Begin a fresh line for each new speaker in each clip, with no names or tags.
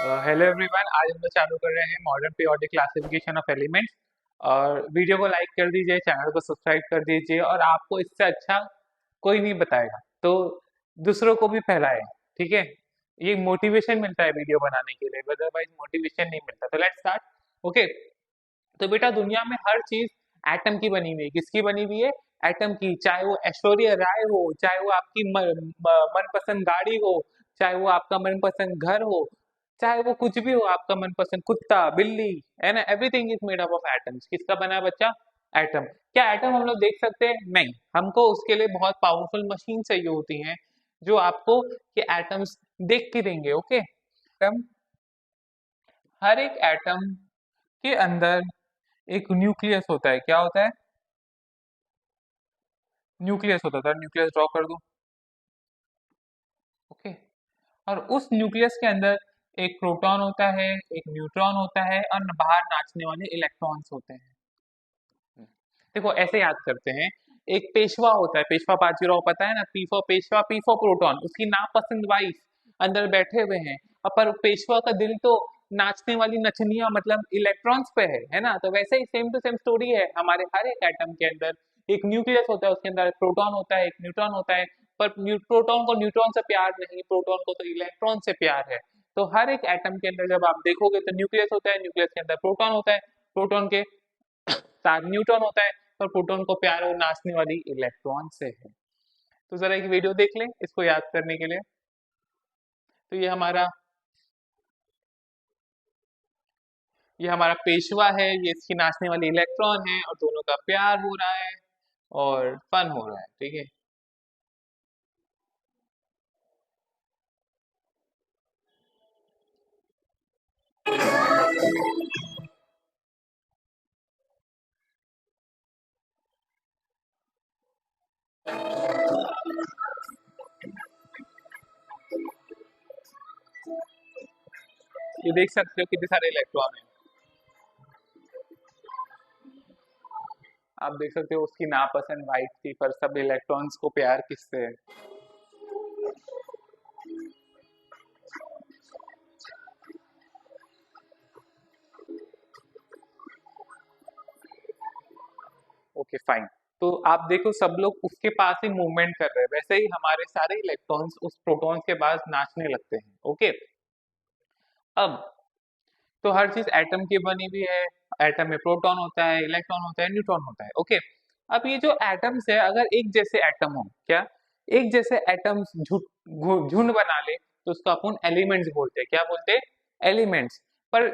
Hello everyone, आज हम लोग चालू कर रहे हैं modern periodic classification of elements. और वीडियो को लाइक कर दीजिए, चैनल को सब्सक्राइब कर दीजिए, और आपको इससे अच्छा कोई नहीं बताएगा तो दूसरों को भी फैलाएं। ठीक है, ये मोटिवेशन मिलता है वीडियो बनाने के लिए, अदरवाइज मोटिवेशन नहीं मिलता। तो लेट्स स्टार्ट। ओके, तो बेटा दुनिया में हर चीज एटम की बनी हुई है। किसकी बनी हुई है? एटम की। चाहे वो ऐश्वर्या राय हो, चाहे वो आपकी मनपसंद गाड़ी हो, चाहे वो आपका मनपसंद घर हो, चाहे वो कुछ भी हो, आपका मनपसंद कुत्ता बिल्ली, है ना। Everything is made up of atoms. किसका बना है बच्चा? एटम। क्या एटम हम लोग देख सकते हैं? नहीं, हमको उसके लिए बहुत पावरफुल मशीन चाहिए होती हैं जो आपको ये एटम्स देख के देंगे। ओके, एटम, हर एक एटम के अंदर एक न्यूक्लियस होता है। क्या होता है? न्यूक्लियस होता था। न्यूक्लियस ड्रॉ कर दो। ओके, और उस न्यूक्लियस के अंदर एक प्रोटॉन होता है, एक न्यूट्रॉन होता है, और बाहर नाचने वाले इलेक्ट्रॉन्स होते हैं। देखो ऐसे याद करते हैं। एक पेशवा होता है, पेशवा बाजीराव, पता है ना? P for Peshwa, P for proton. उसकी नापसंद वाइफ अंदर बैठे हुए हैं, और पर पेशवा का दिल तो नाचने वाली नचनिया मतलब इलेक्ट्रॉन्स पे है ना। तो वैसे ही सेम टू सेम स्टोरी है हमारे हर एक एटम के अंदर। एक न्यूक्लियस होता है, उसके अंदर एक प्रोटॉन होता है, एक न्यूट्रॉन होता है। पर प्रोटॉन को न्यूट्रॉन से प्यार नहीं, प्रोटॉन को तो इलेक्ट्रॉन से प्यार है। तो हर एक एटम के अंदर जब आप देखोगे तो न्यूक्लियस होता है, न्यूक्लियस के अंदर प्रोटॉन होता है, प्रोटॉन के साथ न्यूट्रॉन होता है, पर प्रोटॉन को प्यार वो नाचने वाली इलेक्ट्रॉन से है। तो जरा एक वीडियो देख लें इसको याद करने के लिए। तो ये हमारा पेशवा है, ये इसकी नाचने वाली इलेक्ट्रॉन है, और दोनों का प्यार हो रहा है और फन हो रहा है। ठीक है, ये देख सकते हो कितने सारे इलेक्ट्रॉन है। आप देख सकते हो उसकी नापसंद वाइफ थी, पर सब इलेक्ट्रॉन्स को प्यार किससे है? Okay fine. तो आप देखो सब लोग उसके पास ही मूवमेंट कर रहे हैं, वैसे ही हमारे सारे इलेक्ट्रॉन्स उस प्रोटॉन्स के पास नाचने लगते हैं। ओके, अब तो हर चीज एटम की बनी हुई है। एटम में प्रोटॉन होता है, इलेक्ट्रॉन होता है, न्यूट्रॉन होता है। ओके, अब ये जो एटम्स है, अगर एक जैसे एटम हो, क्या एक जैसे एटम्स झुंड बना ले तो उसको अपन एलिमेंट्स बोलते हैं। क्या बोलते हैं? एलिमेंट्स। पर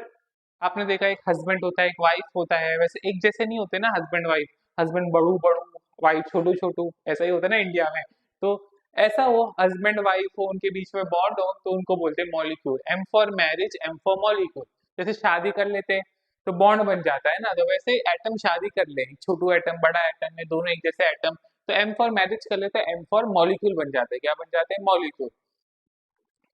आपने देखा एक हस्बैंड होता है, एक वाइफ होता है, वैसे एक जैसे नहीं होते ना हस्बैंड वाइफ। हस्बैंड बड़ू बड़ू, वाइफ छोटू छोटू, ऐसा ही होता है ना इंडिया में। तो ऐसा हो, हस्बैंड वाइफ हो, उनके बीच में बॉन्ड हो, तो उनको बोलते हैं molecule. M for marriage, M for molecule. जैसे शादी कर लेते हैं तो बॉन्ड बन जाता है ना, तो वैसे ही एटम शादी कर ले, छोटू एटम बड़ा एटम में दोनों एक जैसे एटम, तो एम फॉर मैरिज कर लेते हैं, एम फॉर मॉलिक्यूल बन जाते हैं। क्या बन जाते हैं? मॉलिक्यूल।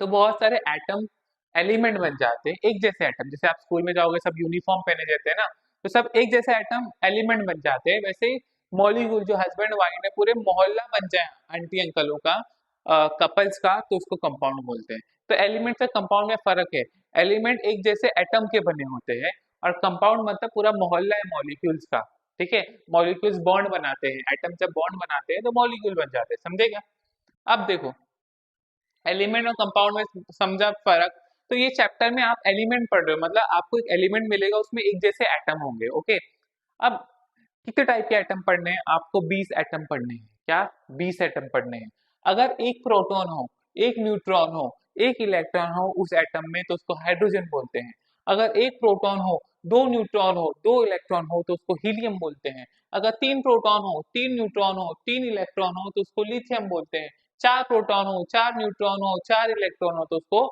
तो बहुत सारे एटम एलिमेंट बन जाते हैं, एक जैसे एटम। जैसे आप स्कूल में जाओगे सब यूनिफॉर्म पहने रहते हैं ना, तो सब एक जैसे एटम एलिमेंट बन जाते हैं। वैसे ही मॉलिक्यूल, जो हस्बैंड वाइफ है, पूरे मोहल्ला बन जाए आंटी अंकलों का, कपल्स का, तो उसको कंपाउंड बोलते हैं। तो एलिमेंट से कंपाउंड में फर्क है। एलिमेंट एक जैसे एटम के बने होते हैं, और कंपाउंड मतलब पूरा मोहल्ला है मॉलिक्यूल्स का। ठीक है, मॉलिक्यूल्स बॉन्ड बनाते हैं, एटम जब बॉन्ड बनाते हैं तो मॉलिक्यूल बन जाते हैं। समझे क्या? अब देखो, एलिमेंट और कंपाउंड में समझा फर्क। तो ये चैप्टर में आप एलिमेंट पढ़ रहे हो, मतलब आपको एक एलिमेंट मिलेगा, उसमें एक जैसे एटम होंगे। ओके, अब कितने टाइप के एटम पढ़ने हैं आपको? 20 एटम पढ़ने हैं। क्या? 20 एटम पढ़ने हैं। अगर एक प्रोटॉन हो, एक न्यूट्रॉन हो, एक इलेक्ट्रॉन हो उस एटम में, तो उसको हाइड्रोजन बोलते हैं। अगर एक प्रोटॉन हो, दो न्यूट्रॉन हो, दो इलेक्ट्रॉन हो, तो उसको हीलियम बोलते हैं। अगर तीन प्रोटॉन हो, तीन न्यूट्रॉन हो, तीन इलेक्ट्रॉन हो, तो उसको लिथियम बोलते हैं। चार प्रोटॉन हो, चार न्यूट्रॉन हो, चार इलेक्ट्रॉन हो, तो उसको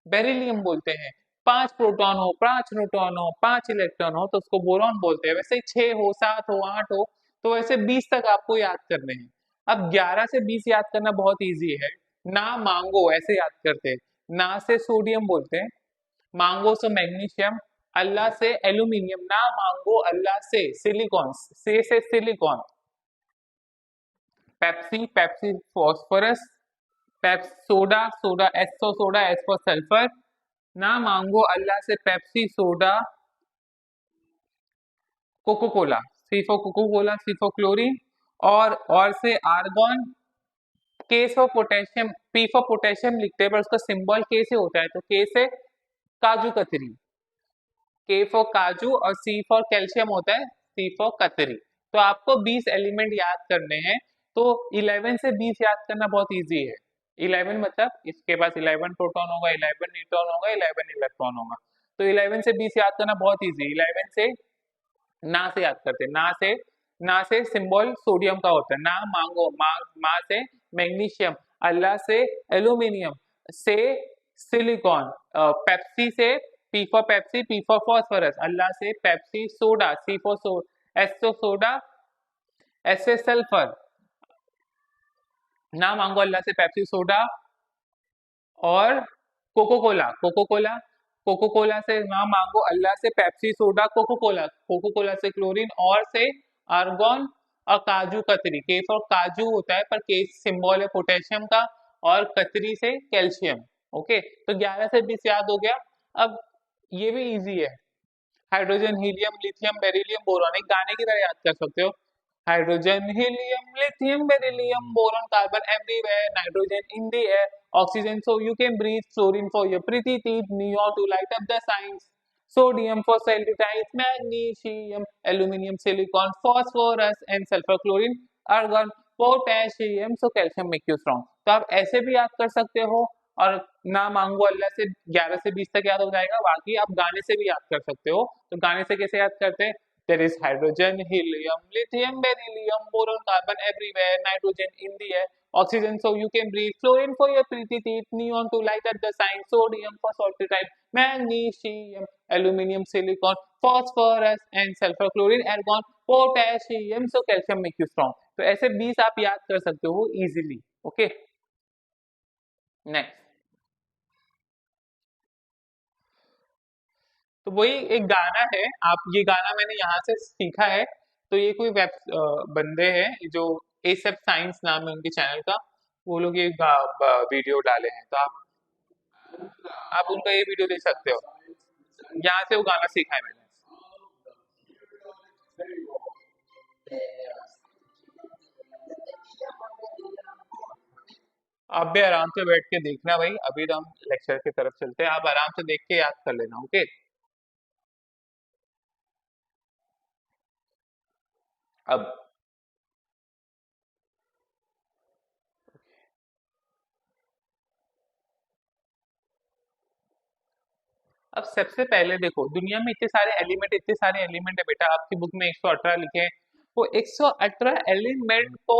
बेरिलियम बोलते हैं। पांच प्रोटॉन हो, पांच न्यूट्रॉन हो, पांच इलेक्ट्रॉन हो, तो उसको बोरॉन बोलते हैं। वैसे ही 6 हो, 7 हो, 8 हो, तो वैसे 20 तक आपको याद करने हैं। अब 11 से 20 याद करना बहुत इजी है। ना मांगो ऐसे याद करते हैं। ना से सोडियम बोलते हैं, मांगो से मैग्नीशियम, अल्लाह से एल्यूमिनियम। ना मांगो अल्लाह से सिलिकॉन, से silicon. Pepsi, Pepsi phosphorus. Peps soda, soda S for soda, S for sulphur. ना मांगो अल्लाह से Pepsi soda cocoa cola, C for coco cola, C for chlorine, और से argon, K for potassium, P for potassium लिखते हैं पर उसका symbol के से होता है, तो के से काजू कतरी, के फॉर काजू, और सी फॉर कैल्शियम होता है, सी फॉर कतरी। तो आपको 20 एलिमेंट याद करने हैं। तो 11 से 20 याद करना बहुत इजी है। 11 मतलब इसके पास 11 प्रोटॉन होगा, 11 न्यूट्रॉन होगा, 11 इलेक्ट्रॉन होगा। तो 11 से 20 याद करना बहुत इजी। 11 से ना से याद करते हैं, ना से सिंबल सोडियम का होता है, ना मांगो, मा से मैग्नीशियम, अल्लाह से एल्यूमिनियम, से सिलिकॉन, पेप्सी से P for Pepsi, P for phosphorus, Allah से Pepsi soda, C for S for soda, S से सल्फर, ना मांगो अल्लाह से पेप्सी सोडा, और कोको कोला, कोको कोला से ना मांगो अल्लाह से पेप्सी सोडा, कोको कोला से क्लोरीन, और से आर्गन, और काजू कतरी, के फॉर काजू होता है पर के सिंबल है पोटेशियम का, और कतरी से कैल्शियम। ओके, तो 11 से 20 याद हो गया। अब ये भी इजी है, hydrogen helium lithium beryllium boron, एक गाने की तरह याद कर सकते हो। Hydrogen helium lithium beryllium boron carbon everywhere, nitrogen in the air, oxygen so you can breathe, fluorine for your pretty teeth, neon to light up the signs, sodium for cellulite, magnesium, aluminium, silicon, phosphorus and sulfur, chlorine, argon, potassium, so calcium make you strong। तो आप ऐसे भी याद कर सकते हो, और ना मांगो अल्लाह से 11 से 20 तक याद हो जाएगा। बाकी आप गाने से भी याद कर सकते हो। तो गाने से कैसे याद करते हैं? There is hydrogen helium lithium beryllium boron carbon everywhere, nitrogen in the air, oxygen so you can breathe, fluorine for your pretty teeth, neon to light up the sign, sodium for salty, magnesium, aluminium, silicon, phosphorus and sulfur, chlorine, argon, potassium, so calcium make you strong। तो ऐसे 20 आप याद कर सकते हो easily. Okay, next. तो वही एक गाना है, आप ये गाना मैंने यहाँ से सीखा है। तो ये कोई बंदे हैं जो ए सब साइंस नाम है उनके चैनल का, वो लोग ये वीडियो डाले हैं, तो आप उनका ये वीडियो देख सकते हो। यहाँ से वो गाना सीखा है मैंने। आप भी आराम से बैठ के देखना भाई, अभी तो हम लेक्चर की तरफ चलते हैं, आप आराम से देख के याद कर लेना। ओके, अब अब सबसे पहले देखो, दुनिया में इतने सारे एलिमेंट है बेटा, आपकी बुक में 118 लिखे हैं। वो 118 एलिमेंट को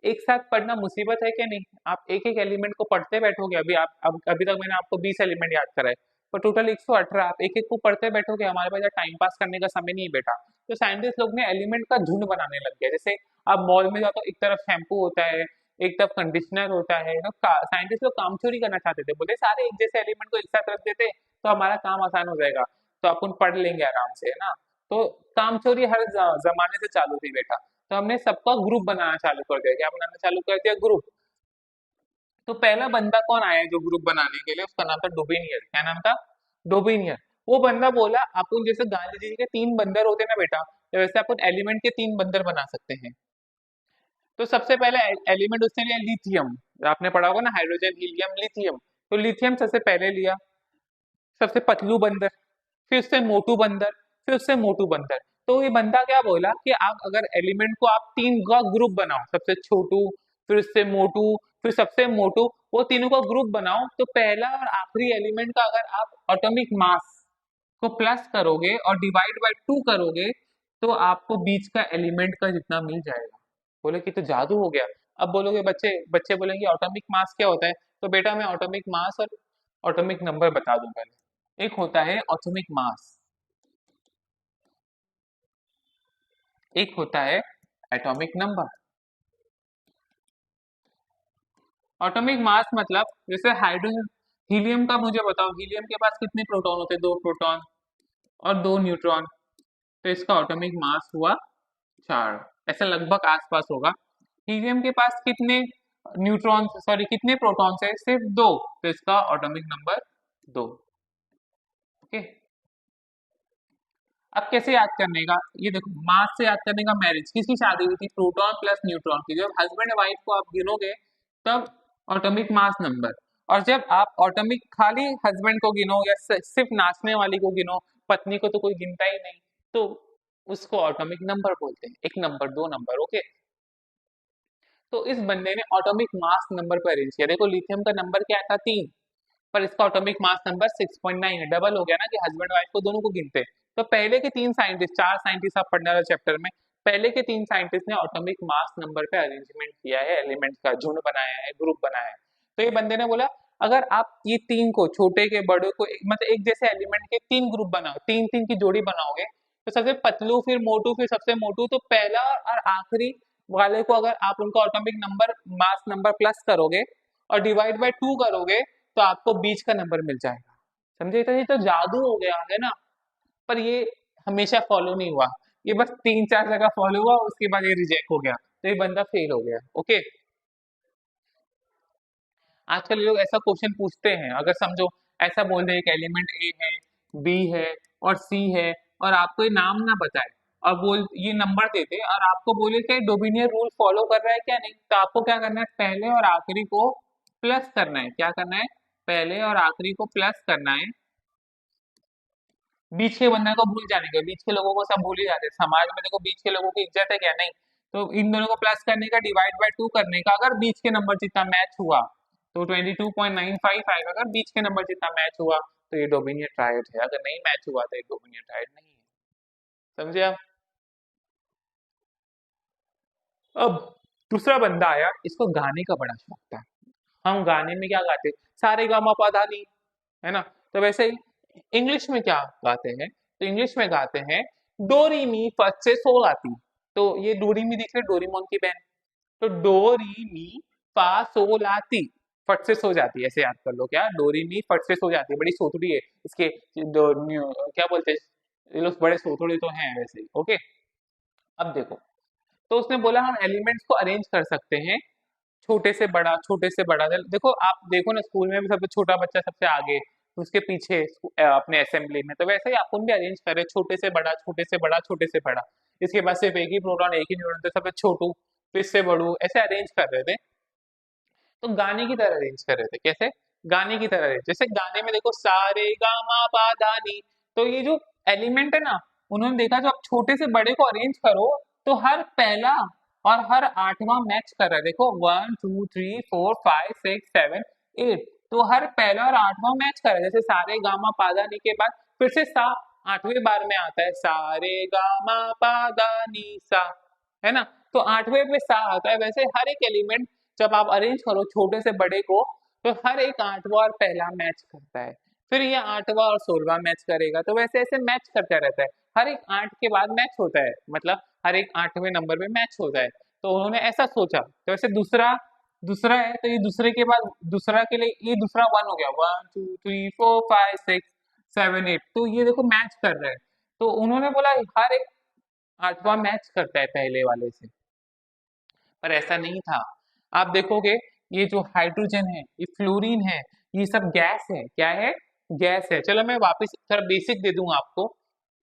एक साथ पढ़ना मुसीबत है क्या? नहीं, आप एक एक एलिमेंट को पढ़ते बैठोगे। अभी आप अब अभी तक मैंने आपको 20 एलिमेंट याद कराए, पर टोटल 118, आप एक एक को पढ़ते बैठोगे, हमारे पास टाइम पास करने का समय नहीं है बेटा। तो साइंटिस्ट लोग ने एलिमेंट का झुंड बनाने लग गया। जैसे आप मॉल में जाओ तो एक तरफ शैम्पू होता है, एक तरफ कंडीशनर होता है ना, साइंटिस्ट लोग काम चोरी करना चाहते थे, बोले सारे एक जैसे एलिमेंट को एक साथ रख देते तो हमारा काम आसान हो जाएगा, तो अपन पढ़ लेंगे आराम से, है ना। तो काम चोरी हर जमाने से चालू थी बेटा। तो हमने सबका ग्रुप बनाना चालू कर दिया। क्या बनाना चालू कर दिया? ग्रुप। तो पहला बंदा कौन आया जो ग्रुप बनाने के लिए? उसका नाम था डोबिनियर। क्या नाम था? डोबिनियर। वो बंदा बोला अपन जैसे गांधी जी के 3 बंदर होते हैं ना बेटा, तो वैसे अपन एलिमेंट के 3 बंदर बना सकते हैं। तो सबसे पहले एलिमेंट उसने लिया लिथियम। आपने पढ़ा होगा ना, हाइड्रोजन हीलियम लिथियम। तो लिथियम सबसे पहले लिया, सबसे पतलू बंदर, फिर उससे मोटू बंदर, फिर उससे मोटू बंदर। तो ये बंदा क्या बोला कि आप अगर एलिमेंट को आप 3 का ग्रुप बनाओ, सबसे छोटू, फिर उससे मोटू, फिर सबसे मोटू, वो तीनों का ग्रुप बनाओ, तो पहला और आखिरी एलिमेंट का अगर आप एटॉमिक मास को प्लस करोगे और डिवाइड बाय 2 करोगे, तो आपको बीच का एलिमेंट का जितना मिल जाएगा। बोले कि तो जादू हो गया। अब बोलोगे बच्चे बच्चे बोलेंगे एटॉमिक मास क्या होता है? तो बेटा मैं एटॉमिक मास और एटॉमिक नंबर बता दूं पहले। एक होता है एटॉमिक मास, एक होता है एटॉमिक नंबर। एटॉमिक मास मतलब जैसे हाइड्रोजन, हीलियम का मुझे बताओ, हीलियम के पास कितने प्रोटॉन होते हैं? 2 प्रोटॉन और 2 न्यूट्रॉन। तो इसका एटॉमिक मास हुआ 4, ऐसा लगभग आसपास होगा। हीलियम के पास कितने न्यूट्रॉन, सॉरी कितने प्रोटॉन्स है? सिर्फ 2, तो इसका एटॉमिक नंबर 2। ओके। अब कैसे याद करने का, ये देखो मास से याद करने का, मैरिज किसकी शादी हुई थी, प्रोटॉन प्लस न्यूट्रॉन की। जब हस्बैंड वाइफ को आप गिनोगे तब ऑटोमिक मास नंबर, और जब आप ऑटोमिक खाली हस्बैंड को गिनो या सिर्फ नाचने वाली को गिनो, पत्नी को तो कोई गिनता ही नहीं, तो उसको ऑटोमिक नंबर बोलते हैं, एक नंबर दो नंबर, ओके। तो इस बंदे ने ऑटोमिक मास नंबर पर अरेंज किया। देखो लिथियम का नंबर क्या था, 3, पर इसका ऑटोमिक मास नंबर 6.9 है, डबल हो गया ना, कि हस्बैंड वाइफ को दोनों को गिनते हैं। तो पहले के 3 साइंटिस्ट, 4 साइंटिस्ट आप पढ़ने वाले चैप्टर में, पहले के 3 साइंटिस्ट ने ऑटोमिक मास नंबर पे अरेंजमेंट किया है, एलिमेंट्स का झुंड बनाया है, ग्रुप बनाया है। तो ये बंदे ने बोला अगर आप ये 3 को, छोटे के बड़े को, मतलब एक जैसे एलिमेंट के 3 ग्रुप बनाओ, 3 3 की जोड़ी बनाओगे, तो सबसे पतलू फिर मोटू फिर सबसे मोटू, तो पहला और आखिरी वाले को अगर आप उनका atomic number mass number plus करोगे और डिवाइड बाय 2 करोगे, तो आपको बीच का नंबर मिल जाएगा। समझे, तो ये तो जादू हो गया है ना। पर ये हमेशा फॉलो नहीं हुआ, ये बस 3 4 जगह फॉलो हुआ, उसके बाद ये रिजेक्ट हो गया, तो ये बंदा फेल हो गया, ओके। आजकल लोग ऐसा क्वेश्चन पूछते हैं, अगर समझो ऐसा बोल दे एक एलिमेंट ए है, बी है और सी है, और आपको ये नाम ना बताए और बोल ये नंबर देते, और आपको बोले कि डोबिनियर रूल फॉलो कर रहा है क्या नहीं, तो आपको क्या करना है, पहले और आखिरी को प्लस करना है। क्या करना है, पहले और आखिरी को प्लस करना है, बीच के बंदे को भूल जाने का। बीच के लोगों को सब भूल ही जाते हैं समाज में, देखो बीच के लोगों की इज्जत है क्या, नहीं। तो इन दोनों को प्लस करने का, डिवाइड बाय 2 करने का, अगर बीच के नंबर जितना मैच हुआ तो 22.95 आएगा, अगर बीच के नंबर जितना मैच हुआ तो ये डोमिनियन ट्रायड है, अगर नहीं मैच हुआ तो ये डोमिनियन ट्रायड नहीं है। समझे आप। अब दूसरा बंदा आया, इसको गाने का बड़ा शौक था। हम गाने में क्या गाते, सारे गामा पा धा नी, है ना। तो वैसे ही इंग्लिश में क्या गाते हैं, तो इंग्लिश में गाते हैं डोरी मी फर्स्ट से सोल आती। तो ये डोरी मी दिख रही है, डोरीमोन की बहन, तो डोरी मी फा सोल आती, फट से सो जाती है, ऐसे याद कर लो, क्या डोरी मी फट से सो जाती है, बड़ी सोतड़ी है इसके, क्या बोलते हैं, ये लोग बड़े सोतड़े तो हैं वैसे ही, ओके। अब देखो, तो उसने बोला हम एलिमेंट्स को अरेंज कर सकते हैं, छोटे से बड़ा, छोटे से बड़ा। देखो आप देखो ना, स्कूल में भी सबसे छोटा बच्चा सबसे आगे, उसके पीछे अपने असेंबली में, तो वैसे ही अपन भी अरेंज करें, छोटे से बड़ा, छोटे से बड़ा, छोटे से बड़ा। इसके बाद सिर्फ एक ही प्रोटॉन एक ही न्यूट्रॉन, तो सबसे छोटू फिर से बड़ू, ऐसे अरेंज कर रहे थे। तो गाने की तरह अरेंज कर रहे थे, कैसे, गाने की तरह arrange। जैसे गाने में देखो सारे गा मा पा धा नी, तो ये जो एलिमेंट है ना, उन्होंने देखा जो आप छोटे से बड़े को अरेंज करो, तो हर पहला और हर आठवां मैच कर रहा है। देखो 1 2 3 4 5 6 7 8, तो हर पहला और आठवां मैच कर रहा है। जैसे सारे गामा पादा नी के बाद फिर से सा, आठवें बार में आता है सारे गामा पादा नी सा, है ना। तो आठवें पे सा आता है, वैसे हर एक एलिमेंट जब आप अरेंज करो छोटे से बड़े को, तो हर एक आठवां और पहला मैच करता है, फिर ये आठवां और 16वां मैच करेगा, तो वैसे ऐसे मैच करता रहता है। हर एक 8 के बाद मैच होता है, मतलब हर एक 8वें नंबर पे मैच होता है। तो उन्होंने ऐसा सोचा, तो वैसे दूसरा, दूसरा है, तो ये दूसरे के बाद दूसरा के लिए ये दूसरा 1 हो गया, 1 2 3 4 5 6 7 8, तो ये देखो मैच कर रहा है। तो उन्होंने बोला हर एक आठवां मैच करता है पहले वाले से, पर ऐसा नहीं था। आप देखोगे ये जो हाइड्रोजन है, ये फ्लोरीन है, ये सब गैस है, क्या है, गैस है। चलो मैं वापस थोड़ा बेसिक दे दूंगा आपको,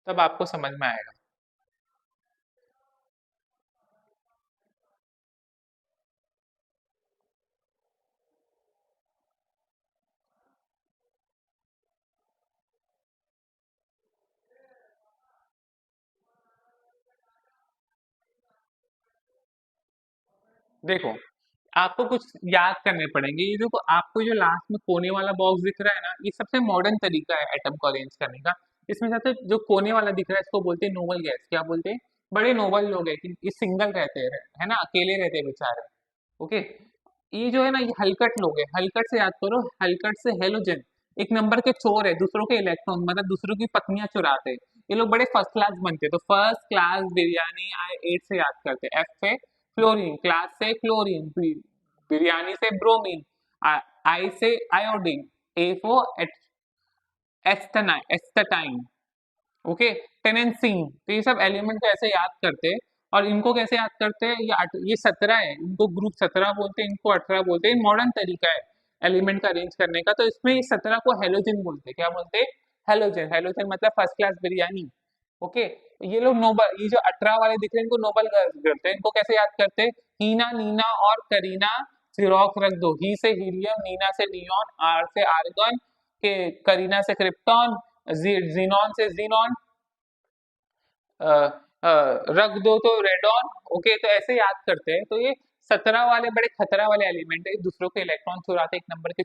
तब आपको समझ में आएगा। देखो आपको कुछ याद करने पड़ेंगे, ये देखो आपको जो लास्ट में कोने वाला बॉक्स दिख रहा है ना, ये सबसे मॉडर्न तरीका है एटम को अरेंज करने का। इसमें सबसे जो कोने वाला दिख रहा है, इसको बोलते हैं नोबल गैस। क्या बोलते हैं, बड़े नोबल लोग हैं कि ये सिंगल रहते हैं, है ना, अकेले रहते हैं बेचारे, ओके। ये जो है ना, ये हलकट लोग हैं, हलकट से याद करो, हलकट से हेलोजन, एक नंबर के चोर है, दूसरों के इलेक्ट्रॉन, मतलब दूसरों की पत्नियां चुराते हैं। ये लोग बड़े फर्स्ट क्लास बनते हैं, तो first class biryani I ate से याद करते हैं। एफ से फ्लोरीन, क्लास से क्लोरीन, बिरयानी से ब्रोमीन, आई से iodine, A for astatine, okay, tennessine. तो ये सब एलिमेंट को ऐसे याद करते हैं। और इनको कैसे याद करते हैं, ये 17 है, इनको ग्रुप 17 बोलते हैं, इनको 18 बोलते हैं। मॉडर्न तरीका है एलिमेंट का अरेंज करने का। तो इसमें ये 17 को हेलोजन बोलते हैं, क्या बोलते हैं, हेलोजन, हेलोजन मतलब फर्स्ट क्लास बिरयानी। ओके, ये लोग नोबल, ये जो 18 वाले दिख रहे हैं इनको नोबल गर्ल्स करते हैं। इनको कैसे याद करते हैं? हीना, नीना और करीना, सिरोक्स रख दो। ही से हीलियम, नीना से नियॉन, आर से आर्गन, के करीना से क्रिप्टॉन, जीनॉन से जीनॉन, अ, रख दो तो रेडॉन। ओके, तो ऐसे याद करते हैं। तो ये 17 वाले बड़े खतरा वाले एलिमेंट है, दूसरों के इलेक्ट्रॉन चुराते, एक नंबर के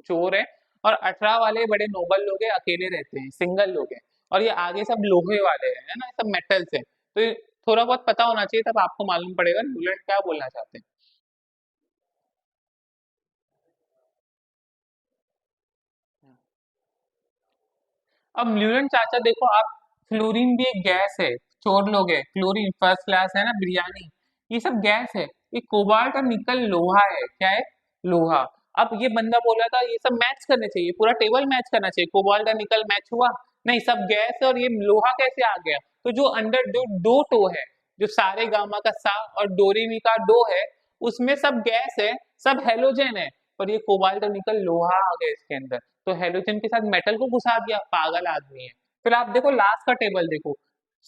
चोर है। और 18 वाले बड़े नोबल लोग हैं, अकेले रहते हैं, सिंगल लोग हैं। और ये आगे सब लोहे वाले हैं, है ना, सब मेटल्स हैं। तो ये थोड़ा बहुत पता होना चाहिए, तब आपको मालूम पड़ेगा न्यूलैंड क्या बोलना चाहते हैं। अब न्यूलैंड चाचा देखो आप, फ्लोरीन भी एक गैस है, चोर लोग है, क्लोरीन फर्स्ट क्लास है ना, बिरयानी, ये सब गैस है। ये कोबाल्ट और निकल लोहा है, क्या है? लोहा। अब ये बंदा बोला था ये सब मैच करने चाहिए, पूरा टेबल मैच करना चाहिए, कोबाल्ट और निकल मैच हुआ नहीं, सब गैस है। और ये लोहा कैसे आ गया? तो जो अंडर जो दो टो है, जो सारे गामा का सा और डोरेमी का डो है, उसमें सब गैस है, सब हेलोजन है। और ये कोबाल्ट और निकल लोहा आ गया इसके अंदर, तो हेलोजन के साथ मेटल को घुसा दिया, पागल आदमी है। फिर आप देखो लास्ट का टेबल देखो,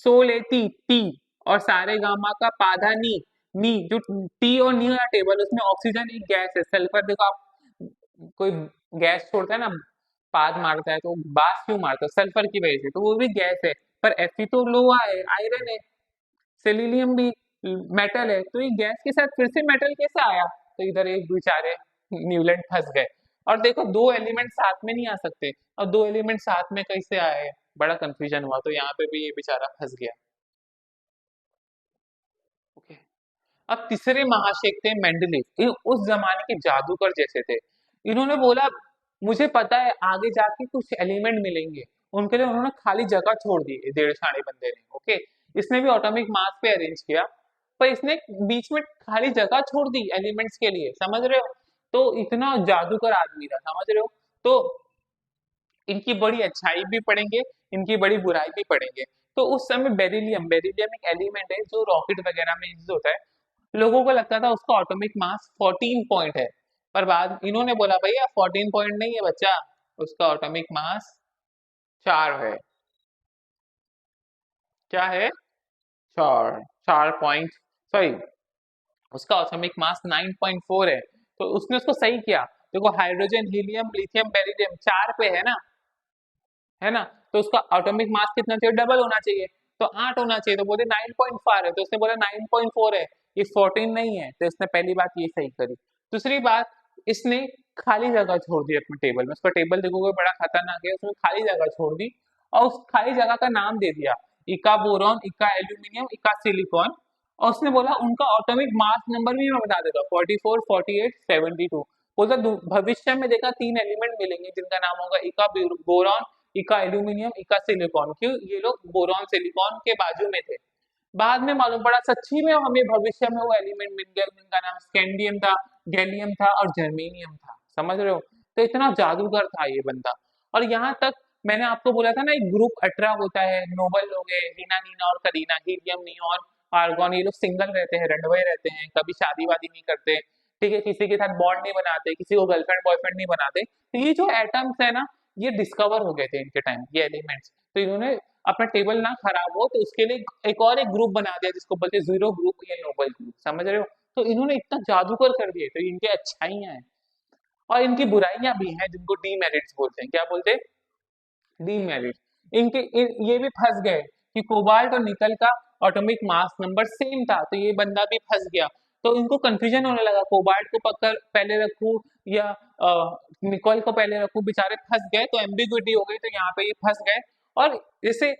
सोलेती टी और सारे गामा का पाधा नी, नी जो टी और नी का टेबल, उसमें ऑक्सीजन एक गैस है, सल्फर देखो आप, कोई गैस छोड़ता है ना, पाद मारता है तो बास क्यों मारता है? सल्फर की वजह से, तो वो भी गैस है। पर Fe तो लोहा है, आयरन है, सिलीनियम भी मेटल है, तो ये गैस के साथ फिर से मेटल कैसे आया? तो इधर एक बेचारे न्यूलैंड फंस गए। और देखो दो एलिमेंट साथ में नहीं आ सकते, और दो एलिमेंट साथ में कैसे आए? बड़ा कंफ्यूजन हुआ, तो यहाँ पे भी ये बेचारा फंस गया। ओके, अब तीसरे महाशय थे मेंडलीव, ये उस जमाने के जादूगर जैसे थे। इन्होंने बोला मुझे पता है आगे जाके कुछ एलिमेंट मिलेंगे, उनके लिए उन्होंने खाली जगह छोड़ दी, डेढ़ साढ़े बंदे ने। ओके, इसने भी एटॉमिक मास पे अरेंज किया, पर इसने बीच में खाली जगह छोड़ दी एलिमेंट्स के लिए, समझ रहे हो? तो इतना जादूगर आदमी था, समझ रहे हो? तो इनकी बड़ी अच्छाई भी पढ़ेंगे, इनकी बड़ी बुराई भी पढ़ेंगे। तो उस समय बेरिलियम, बेरिलियम एक एलिमेंट है जो रॉकेट वगैरह में यूज होता है। लोगों को लगता था उसका एटॉमिक मास 14 पॉइंट है, पर बाद इन्होंने बोला भैया 14 पॉइंट नहीं है बच्चा, उसका एटॉमिक मास 4 है। क्या है? 4, 4 पॉइंट, सॉरी, उसका एटॉमिक मास 9.4 है। तो उसने उसको सही किया। देखो हाइड्रोजन, हीलियम, लिथियम, बेरिलियम 4 पे है ना, है ना, तो उसका एटॉमिक मास कितना चाहिए? डबल होना चाहिए, तो 8 होना चाहिए। तो बोले 9.5 है, तो उसने बोला 9.4 है, ये 14 नहीं है, तो इसने पहली बात ये सही करी। दूसरी बात, इसने खाली जगह छोड़ दी अपने टेबल में, उसका टेबल देखोगे बड़ा खतरनाक है, उसमें खाली जगह छोड़ दी, और उस खाली जगह का नाम दे दिया इका बोरॉन, इका एल्यूमिनियम, इका सिलिकॉन। और उसने बोला उनका एटॉमिक मास नंबर भी मैं बता देता हूँ, 44, 48, 72। बोलता भविष्य में देखा 3 एलिमेंट मिलेंगे जिनका नाम होगा इका बोरॉन, इका एल्यूमिनियम, इका सिलिकॉन। क्यों? ये लोग बोरॉन सिलिकॉन के बाजू में थे। बाद में मालूम पड़ा सच्ची में हमें भविष्य में वो एलिमेंट मिल गया जिनका नाम स्कैंडियम था, गैलियम था और जर्मेनियम था, समझ रहे हो? तो इतना जादूगर था ये बंदा। और यहाँ तक मैंने आपको बोला था ना, एक ग्रुप 18 होता है, नोबल लोग है, हीना, नीना और करीना, हीलियम, नियॉन, आर्गन, ये लोग सिंगल रहते हैं, रंडवे रहते हैं, कभी शादी वादी नहीं करते, ठीक है, किसी के साथ बॉन्ड नहीं बनाते, किसी को गर्लफ्रेंड बॉयफ्रेंड नहीं बनाते। तो ये जो एटम्स है ना, ये डिस्कवर हो गए थे इनके टाइम, ये एलिमेंट्स। तो इन्होंने अपना टेबल ना खराब हो तो उसके लिए एक और एक ग्रुप बना दिया जिसको बोलते हैं जीरो ग्रुप या नोबल ग्रुप, समझ रहे हो? तो इन्होंने इतना जादूगर कर दिए, तो इनके अच्छाइयां हैं और इनकी बुराइयां भी हैं जिनको डीमेरिट्स बोलते हैं। क्या बोलते हैं? डीमेरिट। ये भी फंस गए कि कोबाल्ट और निकल का एटॉमिक मास नंबर सेम था, तो ये बंदा भी फंस गया। तो इनको कंफ्यूजन होने लगा, कोबाल्ट को पकड़ पहले रखूं या निकोल को पहले रखूं, बेचारे फंस गए, तो एम्बिग्विटी हो गई, तो यहाँ पे ये फंस गए। और जैसे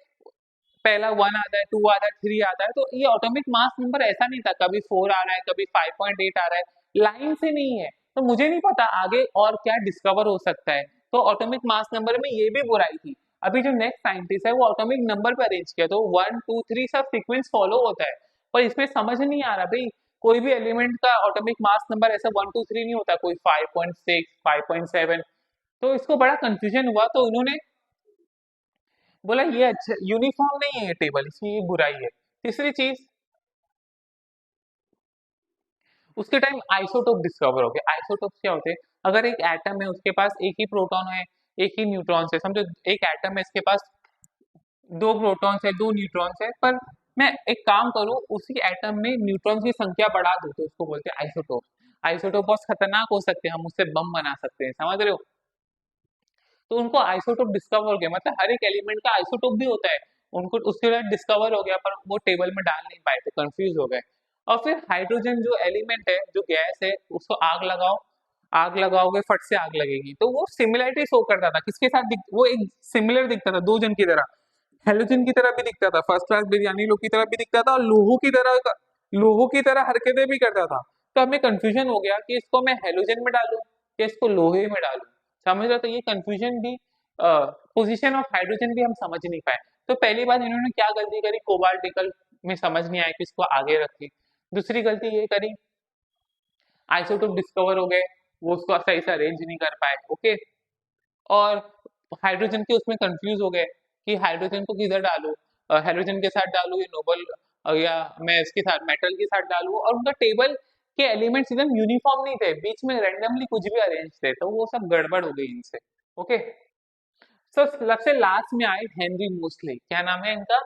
पहला 1 आता है, 2 आता है, 3 आता है, तो ये एटॉमिक मास नंबर ऐसा नहीं था, कभी 4 आ रहा है, कभी 5.8 आ रहा है, लाइन से नहीं है। तो मुझे नहीं पता आगे और क्या डिस्कवर हो सकता है। तो एटॉमिक मास नंबर में ये भी बुराई थी। अभी जो नेक्स्ट साइंटिस्ट है वो एटॉमिक नंबर पे अरेंज किया, तो 1 2 3 सब सीक्वेंस फॉलो होता है। पर इसमें समझ नहीं आ रहा भाई, कोई भी एलिमेंट का एटॉमिक मास नंबर ऐसा 1 2 3 नहीं होता, कोई 5.6, 5.7। तो इसको बड़ा कंफ्यूजन हुआ, तो उन्होंने बोला ये अच्छा यूनिफॉर्म नहीं है ये टेबल, इसकी ये बुराई है। तीसरी चीज, उसके टाइम आइसोटोप डिस्कवर हो गए। आइसोटोप क्या होते हैं? अगर एक एटम है उसके पास एक ही प्रोटॉन है, एक ही न्यूट्रॉन्स है, समझो एक एटम है, इसके पास दो प्रोटॉन्स है, दो न्यूट्रॉन्स है, पर मैं एक काम करूं, उसी एटम में न्यूट्रॉन्स की संख्या बढ़ा दूं, तो उसको बोलते हैं आइसोटोप। आइसोटोप बहुत खतरनाक हो सकते हैं, हम उससे बम बना सकते हैं, समझ रहे हो। तो उनको आइसोटोप डिस्कवर हो गया, मतलब हर एक एलिमेंट का आइसोटोप भी होता है, उनको उसके बाद डिस्कवर हो गया, पर वो टेबल में डाल नहीं पाए थे, कंफ्यूज हो गए। और फिर हाइड्रोजन जो एलिमेंट है, जो गैस है, उसको आग लगाओ, आग लगाओगे फट से आग लगेगी, तो वो सिमिलरिटी शो करता था, किसके साथ वो एक सिमिलर दिखता था, दो जन की तरह, हेलोजन की तरह भी दिखता था, फर्स्ट क्लास बिरयानी लोग की तरह भी दिखता था, और लोहो की तरह हरकतें भी करता था। तो हमें कंफ्यूजन हो गया कि इसको मैं हेलोजन में डालूं या इसको लोहे में डालूं, समझ रहे हो? तो ये कंफ्यूजन भी, पोजीशन ऑफ हाइड्रोजन भी हम समझ नहीं पाए। तो पहली बात इन्होंने क्या गलती करी, कोबाल्ट निकल में समझ नहीं आया कि इसको आगे रखे। दूसरी गलती ये करी, आइसोटोप डिस्कवर हो गए, वो उसको सही से अरेंज नहीं कर पाए, ओके। और हाइड्रोजन के उसमें कंफ्यूज हो गए कि हाइड्रोजन को किधर डालूं, हाइड्रोजन के साथ डालूं या नोबल, या मैं इसके साथ मेटल के साथ डालूं, और उनका टेबल के एलिमेंट्स एकदम यूनिफॉर्म नहीं थे, बीच में रैंडमली कुछ भी अरेंज थे, तो वो सब गड़बड़ हो गई इनसे, ओके। सो सबसे लास्ट में आए हेनरी मोस्ले, क्या नाम है इनका,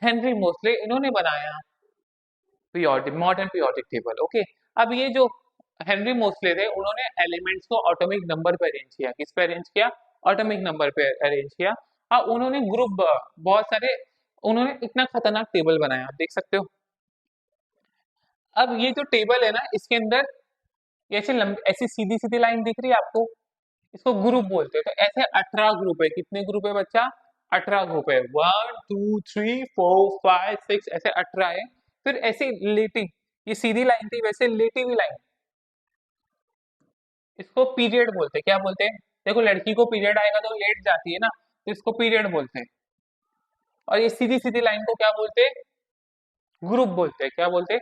हेनरी मोस्ले, इन्होंने बनाया periodic, modern periodic table, okay. अब ये जो हेनरी मोस्ले थे, उन्होंने एलिमेंट्स को ऑटोमिक नंबर पे अरेंज किया, किस पे अरेंज किया, ऑटोमिक नंबर पे अरेंज किया। और उन्होंने ग्रुप बहुत सारे, उन्होंने इतना खतरनाक टेबल बनाया, आप देख सकते हो। अब ये जो टेबल है ना, इसके अंदर ये ऐसे ऐसी सीधी सीधी लाइन दिख रही है आपको, इसको ग्रुप बोलते हैं। तो ऐसे 18 ग्रुप है, कितने ग्रुप है बच्चा, 18 ग्रुप है, 1 2 3 4 5 6, ऐसे 18 है। फिर ऐसे लेटी, ये सीधी लाइन थी, वैसे लेटी हुई लाइन, इसको पीरियड बोलते हैं, क्या बोलते हैं, देखो लड़की को पीरियड आएगा तो लेट जाती है ना, तो इसको पीरियड बोलते हैं। और ये सीधी सीधी लाइन को क्या बोलते हैं, ग्रुप बोलते हैं, क्या बोलते हैं,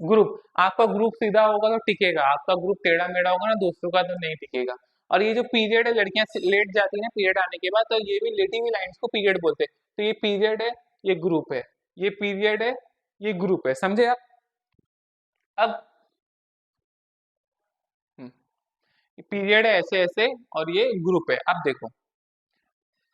ग्रुप। आपका ग्रुप सीधा होगा तो टिकेगा, आपका ग्रुप टेढ़ा मेढ़ा होगा ना दोस्तों का, तो नहीं टिकेगा। और ये जो पीरियड है, लड़कियां लेट जाती है ना पीरियड आने के बाद, तो ये भी लेटी हुई लाइंस को पीरियड बोलते हैं। तो ये पीरियड है, ये ग्रुप है, ये पीरियड है, ये ग्रुप है, समझे आप। अब पीरियड है ऐसे ऐसे, और ये ग्रुप है, अब देखो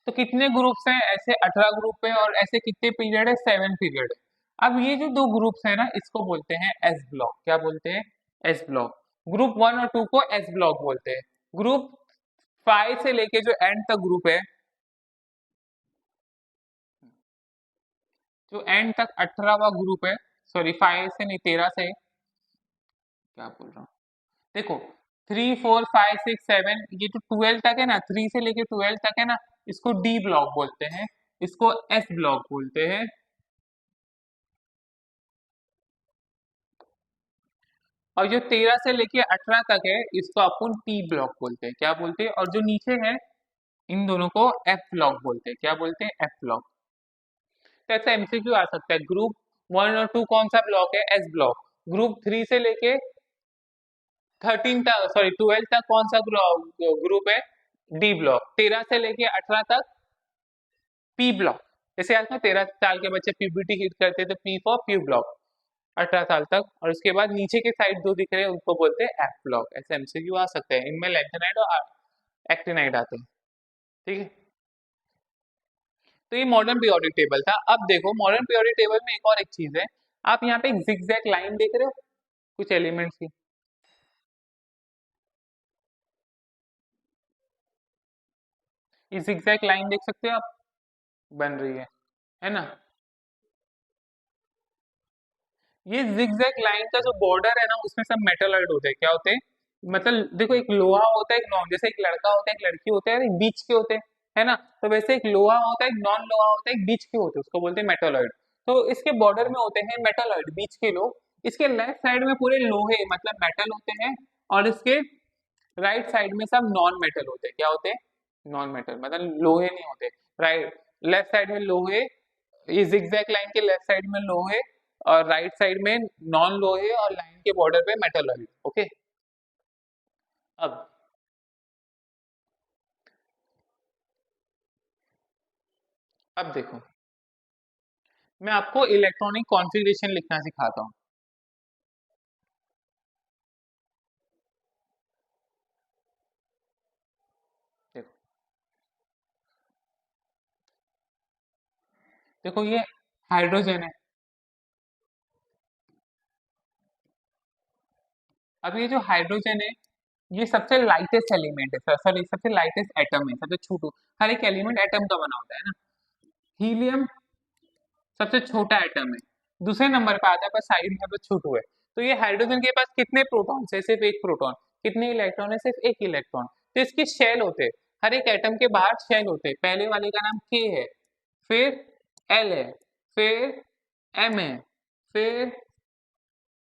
तो कितने ग्रुप्स हैं, ऐसे 18 ग्रुप है, और ऐसे कितने पीरियड है, 7 पीरियड है। अब ये जो दो ग्रुप्स है ना, इसको बोलते हैं एस ब्लॉक, क्या बोलते हैं, एस ब्लॉक। ग्रुप 1 और 2 को एस ब्लॉक बोलते हैं। ग्रुप 5 से लेके जो एंड तक ग्रुप है, जो एंड तक 18वां ग्रुप है, सॉरी 5 से नहीं 13 से, क्या बोल रहा हूँ, देखो 3 4 5 6 7, ये जो 12 तक है ना, 3 से लेके 12 तक है ना, इसको डी ब्लॉक बोलते हैं, इसको एस ब्लॉक बोलते हैं। और जो 13 से लेके 18 तक है, इसको अपन टी ब्लॉक बोलते हैं, क्या बोलते हैं। और जो नीचे है, इन दोनों को एफ ब्लॉक बोलते हैं, क्या बोलते हैं, एफ ब्लॉक। तो ऐसा एमसीक्यू आ सकता है, ग्रुप 1 और 2 कौन सा ब्लॉक है, एस ब्लॉक। ग्रुप 3 से लेके 13 तक, सॉरी 12 तक कौन सा ग्रुप है, डी ब्लॉक। 13 से लेके 18 तक पी ब्लॉक। जैसे आज ना 13 साल के बच्चे प्यूबर्टी हिट करते, तो पी फॉर पी ब्लॉक, 18 साल तक। और उसके बाद नीचे के साइड दो दिख रहे हैं, उनको बोलते हैं एफ ब्लॉक। ऐसे एमसीक्यू आ सकते हैं, इनमें लैंथेनाइड और एक्टिनाइड आते हैं, ठीक है। तो ये मॉडर्न पीरियोडिक टेबल था। अब देखो मॉडर्न पीरियोडिक टेबल में एक और एक चीज है, आप यहाँ पे एक जिगजैग लाइन देख रहे हो कुछ एलिमेंट्स की, ये जिगजैग लाइन देख सकते हो आप, बन रही है ना। ये जिगजैग लाइन का जो बॉर्डर है ना, उसमें सब मेटलॉइड होते हैं, क्या होते हैं, मतलब देखो एक लोहा होता है, एक नॉन, जैसे एक लड़का होता है एक लड़की होता है, एक बीच के होते हैं, है ना। तो वैसे एक लोहा होता है, एक नॉन लोहा होता है, एक बीच के होते हैं, उसको बोलते हैं मेटलॉइड। तो इसके बॉर्डर में होते हैं मेटलॉइड, बीच के लोग। इसके लेफ्ट साइड में पूरे लोहे मतलब मेटल होते हैं, और इसके राइट साइड में सब नॉन मेटल होते हैं, क्या होते हैं, नॉन मेटल, मतलब लोहे नहीं होते। राइट, लेफ्ट साइड में लोहे, ये जिगजैग लाइन के लेफ्ट साइड में लोहे, और राइट साइड में नॉन लोहे, और लाइन के बॉर्डर पे मेटलॉइड, ओके। अब अब देखो, मैं आपको इलेक्ट्रॉनिक कॉन्फ़िगरेशन लिखना सिखाता हूँ, देखो। देखो ये हाइड्रोजन है। अब ये जो हाइड्रोजन है, ये सबसे लाइटेस्ट एलिमेंट है, सॉरी सबसे लाइटेस्ट एटम है, सबसे छोटू। हर एक एलिमेंट एटम का बना होता है ना। हीलियम सबसे छोटा एटम है, दूसरे नंबर पे आता है, पर साइड में तो छोटू है। तो ये हाइड्रोजन के पास कितने प्रोटॉन है? सिर्फ एक प्रोटॉन। कितने इलेक्ट्रॉन है? सिर्फ एक इलेक्ट्रॉन। तो इसके शेल होते हैं, हर एक एटम के बाहर शेल होते हैं। पहले वाले का नाम के है, फिर एल है, फिर एम है, फिर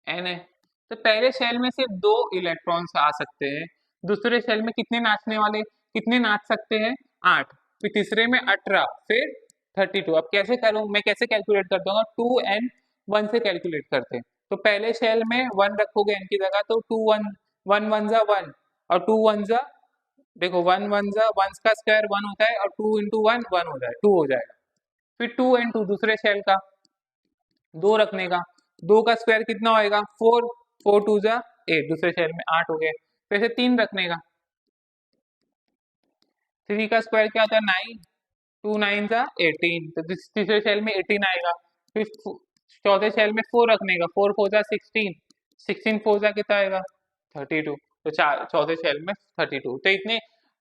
एन है। तो पहले शेल में सिर्फ दो इलेक्ट्रॉन्स आ सकते हैं। दूसरे शेल में कितने नाचने वाले, कितने नाच सकते हैं? 8। फिर तीसरे में 18, फिर 32। अब कैसे करूं मैं, कैसे कैलकुलेट करता हूँ? 2 n 1 से कैलकुलेट करते हैं। तो पहले शेल में 1 रखोगे n की जगह, तो 2 1 1 1 जा 1, और 2 1 जा, देखो 1 1 जा 1 का स्क्वायर 1 होता है, और 2 इंटू 1 1 हो जाए 2 हो जाएगा। फिर 2 n 2 दूसरे शेल का, 2 रखने का, 2 का स्क्वायर कितना होएगा? 4, 4 2 जा 8, दूसरे शेल में 8 हो गए। फिर से 3 रखने का, 3 का स्क्वायर क्या होता है? 9, 2 9 जा 18, तो तीसरे शेल में 18 आएगा। फिर चौथे शेल में 4 रखने का, 4 4 जा 16, 16 4 जा कितना आएगा? 32। तो चौथे शेल में 32। तो इतने,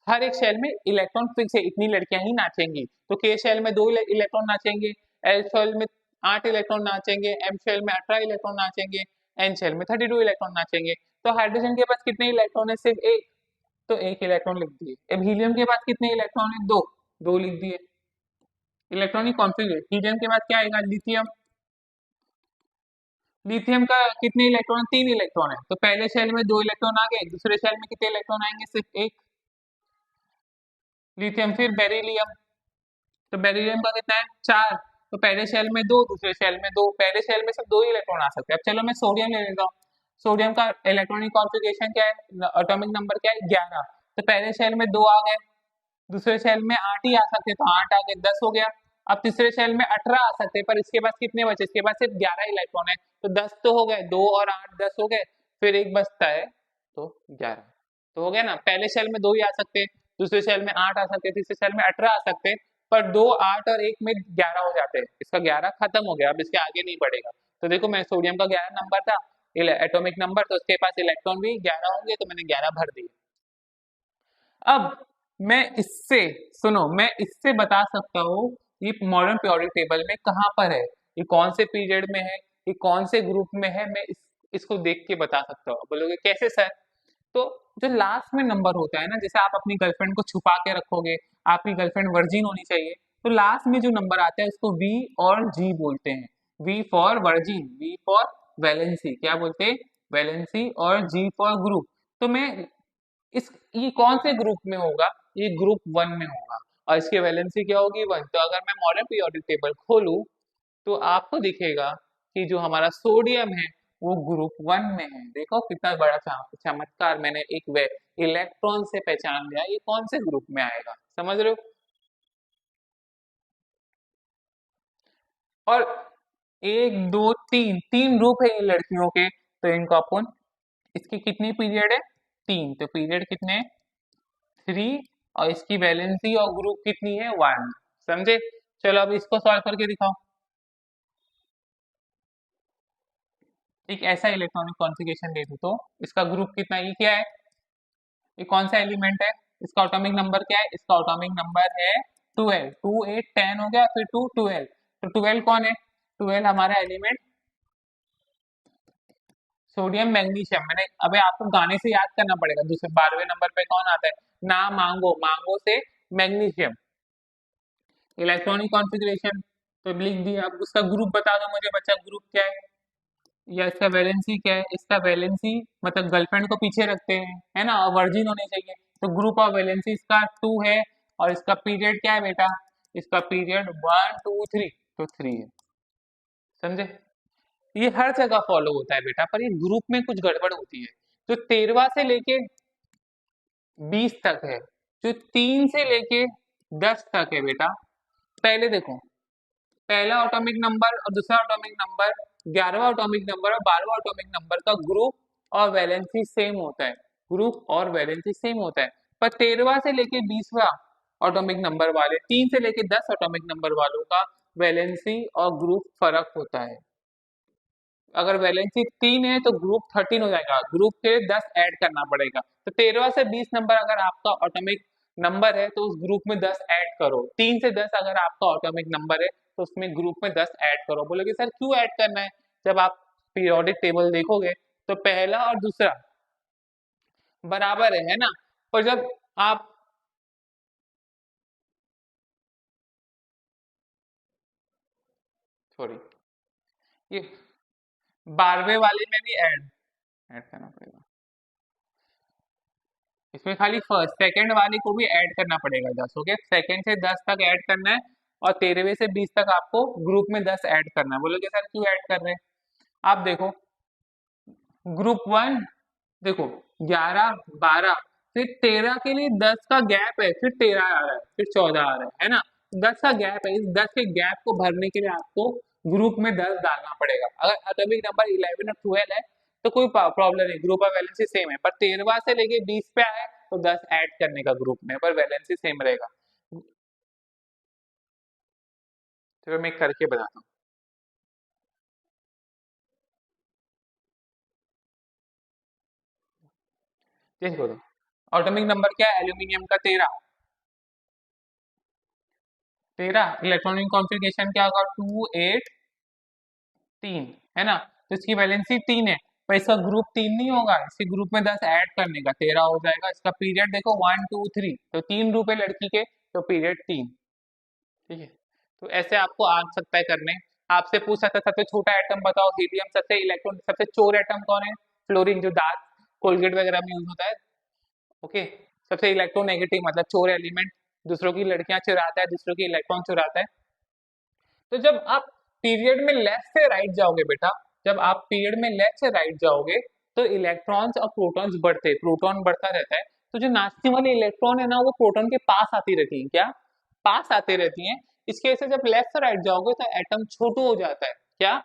हर एक शेल में इलेक्ट्रॉन फिक्स है, इतनी लड़कियां ही नाचेंगी। तो के शेल में 2 इलेक्ट्रॉन नाचेंगे, एल शेल में 8 इलेक्ट्रॉन नाचेंगे, एम शेल में 18 इलेक्ट्रॉन नाचेंगे, एन शेल में 32 इलेक्ट्रॉन नाचेंगे। तो हाइड्रोजन के पास कितने इलेक्ट्रॉन है? सिर्फ एक, तो एक इलेक्ट्रॉन लिख दिए। अब हीलियम के पास कितने इलेक्ट्रॉन है? दो, दो लिख दिए। इलेक्ट्रॉनिक कॉन्फ़िगरेशन, हीलियम के बाद क्या आएगा? लिथियम। लिथियम का कितने इलेक्ट्रॉन? 3 इलेक्ट्रॉन है। तो पहले शेल में 2 इलेक्ट्रॉन आ गए, दूसरे शेल में कितने इलेक्ट्रॉन आएंगे? सिर्फ एक, लिथियम। फिर बेरिलियम, तो बेरिलियम का कितना है? 4। तो पहले शेल में 2, दूसरे शेल में 2, पहले शेल में सिर्फ 2 ही इलेक्ट्रॉन आ सकते हैं। अब चलो मैं सोडियम ले लेता हूँ। सोडियम का इलेक्ट्रॉनिक कॉन्फ़िगरेशन क्या है? एटॉमिक नंबर क्या है? 11। तो पहले शेल में 2 आ गए, दूसरे शेल में 8 ही आ सकते, तो 8 आ गए, 10 हो गया। अब तीसरे शेल में 18 आ सकते हैं, पर इसके पास कितने बचे? इसके पास सिर्फ 11 इलेक्ट्रॉन है, तो 10 तो हो गए, 2 और 8 10 हो गए। फिर एक बचता है, तो 11। तो हो गया ना। पहले शेल में 2 ही आ सकते, दूसरे शेल में 8 आ सकते, तीसरे शेल में 18 आ सकते, पर 2 8 और 1 में 11 हो जाते हैं। इसका 11 खत्म हो गया, अब इसके आगे नहीं बढ़ेगा। तो देखो, मैं सोडियम का 11 नंबर था एटॉमिक नंबर, तो उसके पास इलेक्ट्रॉन भी 11 होंगे, तो मैंने 11 भर दिए। अब मैं इससे, सुनो, मैं इससे बता सकता हूँ ये मॉडर्न पीरियोडिक टेबल में कहाँ पर है, ये कौन से पीरियड में है, ये कौन से ग्रुप में है। मैं इसको देख के बता सकता हूँ। बोलोगे कैसे सर? तो जो लास्ट में नंबर होता है ना, जैसे आप अपनी गर्लफ्रेंड को छुपा के रखोगे, आपकी गर्लफ्रेंड वर्जिन होनी चाहिए, तो लास्ट में जो नंबर आता है उसको वी और जी बोलते हैं। V for virgin, V for valency, क्या बोलते हैं? वैलेंसी, और जी फॉर ग्रुप। तो मैं इस, ये कौन से ग्रुप में होगा? ये ग्रुप 1 में होगा, और इसकी वैलेंसी क्या होगी? 1। तो अगर मैं मॉडर्न पीरियोडिक टेबल खोलूं, तो आपको दिखेगा कि जो हमारा सोडियम है वो ग्रुप 1 में है। देखो कितना बड़ा चमत्कार, मैंने एक वे इलेक्ट्रॉन से पहचान लिया ये कौन से ग्रुप में आएगा। समझ रहे हो? और एक दो तीन, तीन ग्रुप है ये लड़कियों के, तो इनको अपन, इसकी कितनी पीरियड है? 3, तो पीरियड कितने? 3। और इसकी वैलेंसी और ग्रुप कितनी है? 1। समझे? चलो अब इसको सॉल्व करके दिखाओ। एक ऐसा इलेक्ट्रॉनिक कॉन्फ़िगरेशन दे दूं, तो इसका ग्रुप कितना, ये क्या है? ये कौन सा एलिमेंट है? इसका एटॉमिक नंबर क्या है? इसका एटॉमिक नंबर है 12। 2 8 10 हो गया, फिर 2 12। तो 12 कौन है? 12 हमारा एलिमेंट सोडियम मैग्नीशियम। मैंने, अबे आपको गाने से याद करना पड़ेगा। दूसरे 12वें नंबर पे कौन आता है? ना मांगो, मांगो से मैग्नीशियम। इलेक्ट्रॉनिक कॉन्फ़िगरेशन तो लिख दिया। अब उसका ग्रुप बता दो मुझे, बच्चा ग्रुप क्या है, या इसका वैलेंसी क्या है? इसका वैलेंसी मतलब गर्लफ्रेंड को पीछे रखते हैं, है ना, और वर्जिन होने चाहिए। तो ग्रुप ऑफ वैलेंसी इसका 2 है, और इसका पीरियड क्या है बेटा? इसका पीरियड 1 2 3, तो 3 है। समझे? ये हर जगह फॉलो होता है बेटा, पर ये ग्रुप में कुछ गड़बड़ होती है। तो 13 से लेके 20 तक है, जो 3 से लेके 10 तक है बेटा। पहले देखो, पहला एटॉमिक नंबर और दूसरा एटॉमिक नंबर, 11वां एटॉमिक नंबर और 12वां एटॉमिक नंबर का ग्रुप और वैलेंसी सेम होता है। ग्रुप और वैलेंसी सेम होता है, पर 13वां से लेके 20वां एटॉमिक नंबर वाले, 3 से लेके 10 एटॉमिक नंबर वालों का वैलेंसी और ग्रुप फर्क होता है। अगर वैलेंसी 3 है तो ग्रुप 13 हो जाएगा, ग्रुप के 10 ऐड करना पड़ेगा। तो 13 से 20 नंबर अगर आपका ऑटोमिक नंबर है तो उस ग्रुप में 10 ऐड करो। 3 से 10 अगर आपका ऑटोमिक नंबर है तो उसमें ग्रुप में 10 ऐड करो। बोलोगे सर क्यों ऐड करना है? जब आप पीरियोडिक टेबल देखोगे तो पहला और दूसरा बराबर है ना? पर जब आप सॉरी ये 12वें वाले में भी ऐड ऐड करना पड़ेगा। इसमें खाली फर्स्ट सेकंड वाले को भी ऐड करना पड़ेगा 10। ओके, सेकंड से 10 तक ऐड करना है और 13वें से 20 तक आपको ग्रुप में 10 ऐड करना है। बोलोगे सर क्यों ऐड कर रहे हैं? आप देखो ग्रुप 1 देखो 11 12 फिर 13 के लिए 10 का गैप है, फिर 13 आ रहा है, फिर 14 आ रहा है ना? 10 का गैप है, इस 10 के गैप को भरने के लिए आपको ग्रुप में 10 डालना पड़ेगा। अगर एटॉमिक नंबर 11 और 12 है तो कोई प्रॉब्लम नहीं, ग्रुप ऑफ वैलेंसी सेम है। पर 13 से लेके 20 पे आए तो 10 ऐड करने का ग्रुप में, पर वैलेंसी सेम रहेगा। तो मैं करके बताता हूँ। देखो एटॉमिक नंबर क्या है एल्यूमिनियम का? 13। 13 इलेक्ट्रॉनिक कॉन्फ़िगरेशन क्या होगा? 2 8 3 है ना? तो इसकी वैलेंसी 3 है, पर इसका ग्रुप 3 नहीं होगा, इसके ग्रुप में 10 ऐड करने का 13 हो जाएगा। इसका पीरियड देखो 1 2 3, तो 3 ग्रुप है लड़की के, तो पीरियड 3। ठीक है, तो ऐसे आपको आ सकता है करने। आपसे पूछ सकता है सबसे छोटा एटम बताओ, हीलियम। सबसे इलेक्ट्रॉन सबसे चोर एटम कौन है? फ्लोरीन, जो दांत कोलगेट वगैरह में यूज होता है। ओके, सबसे इलेक्ट्रोनेगेटिव मतलब चोर एलिमेंट, दूसरों की लड़कियां चुराता है, दूसरों की इलेक्ट्रॉन चुराता है। तो जब आप पीरियड में लेफ्ट से राइट जाओगे बेटा, जब आप पीरियड में लेफ्ट से राइट जाओगे तो इलेक्ट्रॉन्स और प्रोटॉन्स बढ़ते, प्रोटॉन बढ़ता रहता है। तो जो नाचने वाली इलेक्ट्रॉन है ना वो प्रोटॉन के पास आती रहती है। क्या? पास आते रहती हैं। इसके वजह से जब लेफ्ट से राइट जाओगे तो एटम छोटू हो जाता है। क्या?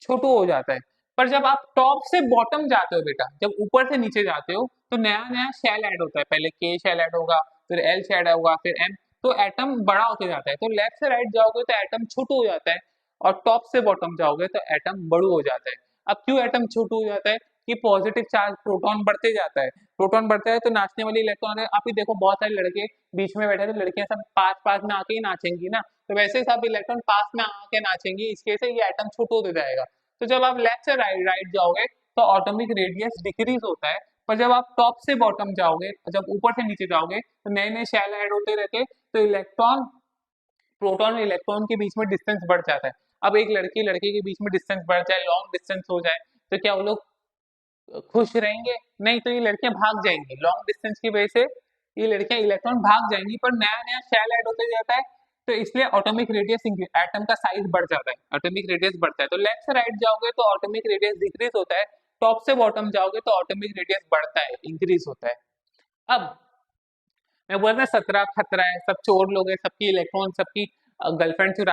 छोटू हो जाता है। पर जब आप टॉप से बॉटम जाते हो बेटा, जब ऊपर से नीचे जाते हो तो नया नया शेल ऐड होता है। पहले के शेल ऐड होगा, फिर एल शेल होगा, फिर एम, तो एटम बड़ा होते जाता है। तो लेफ्ट से राइट जाओगे तो एटम छोटू हो जाता है, और टॉप से बॉटम जाओगे तो एटम बड़ू हो जाता है। अब क्यों एटम छोटू हो जाता है? कि पॉजिटिव चार्ज प्रोटॉन बढ़ते जाता है, प्रोटॉन बढ़ता है तो नाचने वाली इलेक्ट्रॉन है। आप ही देखो बहुत सारे लड़के बीच में बैठे तो लड़कियां सब पास पास में आके ही नाचेंगी ना, तो वैसे ही सब इलेक्ट्रॉन पास में आके नाचेंगी, इसके से ये एटम छोटू होते जाएगा। तो जब आप लेफ्ट से राइट राइट जाओगे तो ऑटोमिक रेडियस डिक्रीज होता है। पर जब आप टॉप से बॉटम जाओगे, जब ऊपर से नीचे जाओगे तो नए नए शेल ऐड होते रहते, तो इलेक्ट्रॉन प्रोटॉन और इलेक्ट्रॉन के बीच में डिस्टेंस बढ़ जाता है। अब एक लड़की लड़के के बीच में डिस्टेंस बढ़ जाए, लॉन्ग डिस्टेंस हो जाए, तो क्या वो लोग खुश रहेंगे? नहीं, तो ये लड़कियां भाग जाएंगी लॉन्ग डिस्टेंस की वजह से। ये लड़कियां इलेक्ट्रॉन भाग जाएंगी, पर नया नया शेल ऐड होते जाता है, तो इसलिए ऑटोमिक रेडियस एटम का साइज बढ़ जाता है, ऑटोमिक रेडियस बढ़ता है। तो लेफ्ट से राइट जाओगे तो ऑटोमिक रेडियस डिक्रीज होता है, टॉप से बॉटम जाओगे तो ऑटोमिक रेडियस बढ़ता है, इंक्रीज होता है। अब मैं बोल रहा 17 खतरा है, सब चोर लोग हैं, सबकी इलेक्ट्रॉन सबकी गर्लफ्रेंड चुरा